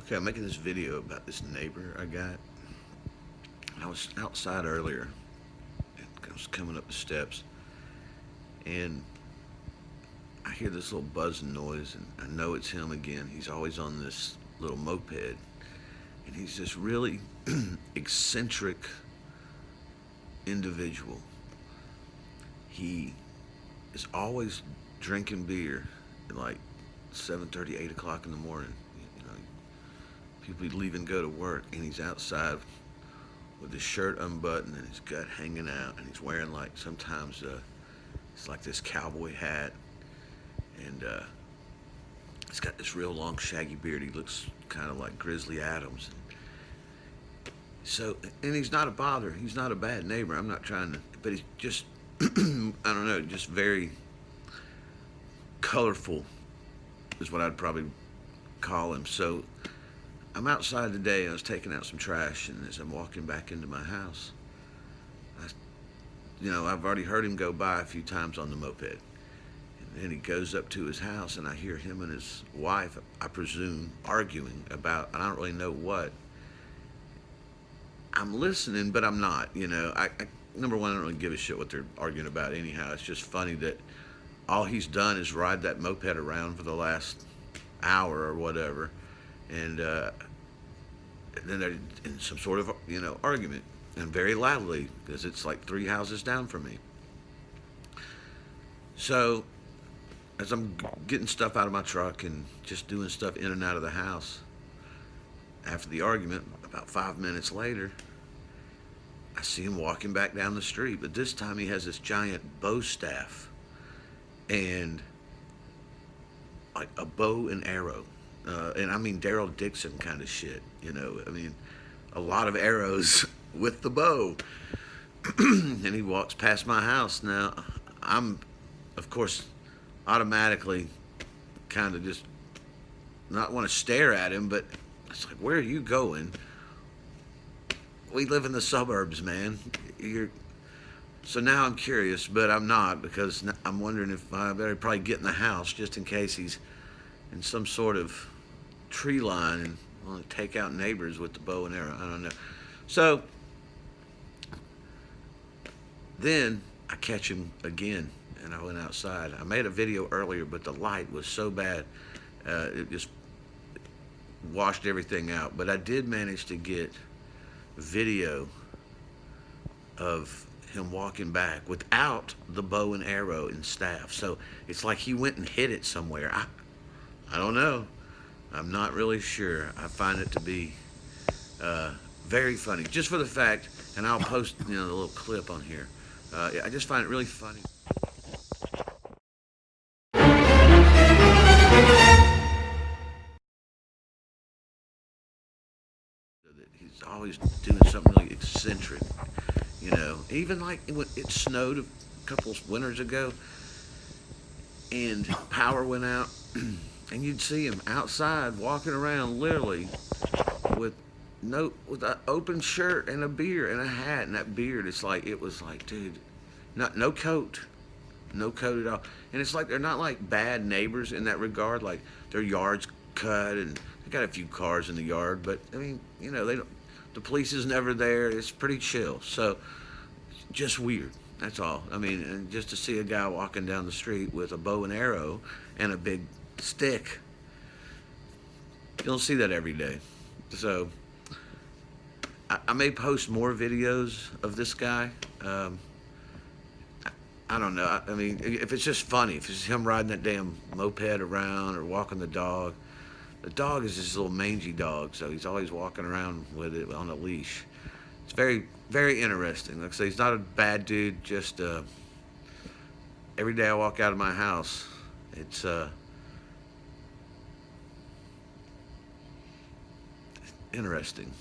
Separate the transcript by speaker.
Speaker 1: Okay, I'm making this video about this neighbor I got. I was outside earlier. I was coming up the steps, and I hear this little buzzing noise, and I know it's him again. He's always on this little moped, and he's this really eccentric individual. He is always drinking beer at like 7:30, 8 o'clock in the morning. You know, people leave and go to work, and he's outside with his shirt unbuttoned and his gut hanging out, and he's wearing like sometimes it's like this cowboy hat, and he's got this real long shaggy beard. He looks kind of like Grizzly Adams. So, and he's not a bother. He's not a bad neighbor. I'm not trying to, but he's just I don't know, just very colorful is what I'd probably call him. So I'm outside today. I was taking out some trash, and as I'm walking back into my house, I've already heard him go by a few times on the moped. And then he goes up to his house, and I hear him and his wife, I presume, arguing about, I don't really know what. I'm listening, but I'm not. Number one, I don't really give a shit what they're arguing about anyhow. It's just funny that all he's done is ride that moped around for the last hour or whatever, and then they're in some sort of argument, and very loudly, because it's like three houses down from me. So as I'm getting stuff out of my truck and just doing stuff in and out of the house, after the argument, about 5 minutes later, I see him walking back down the street, but this time he has this giant bow staff and like a bow and arrow. And I mean Daryl Dixon kind of shit, a lot of arrows with the bow. And he walks past my house. Now, I'm, of course, automatically kind of just not want to stare at him, but it's like, where are you going? We live in the suburbs, man. So now I'm curious, but I'm not, because I'm wondering if I better probably get in the house just in case he's in some sort of tree line and want to take out neighbors with the bow and arrow. I don't know. So then I catch him again, and I went outside. I made a video earlier, but the light was so bad, it just washed everything out. But I did manage to get video of him walking back without the bow and arrow and staff. So it's like he went and hid it somewhere. I don't know. I'm not really sure. I find it to be very funny, just for the fact, and I'll post the little clip on here. I just find it really funny. He's always doing something really eccentric, Even like it snowed a couple winters ago, and power went out, and you'd see him outside walking around, literally with an open shirt and a beard and a hat, and that beard. It was like, dude, no coat, no coat at all. And it's like they're not like bad neighbors in that regard. Like their yards cut, and they got a few cars in the yard, but I mean, they don't. The police is never there. It's pretty chill. So just weird. That's all. I mean, and just to see a guy walking down the street with a bow and arrow and a big stick, you don't see that every day. So I may post more videos of this guy. I don't know. I mean, if it's just funny, if it's him riding that damn moped around or walking the dog. The dog is this little mangy dog, so he's always walking around with it on a leash. It's very, very interesting. Like I say, he's not a bad dude. Just every day I walk out of my house, it's interesting.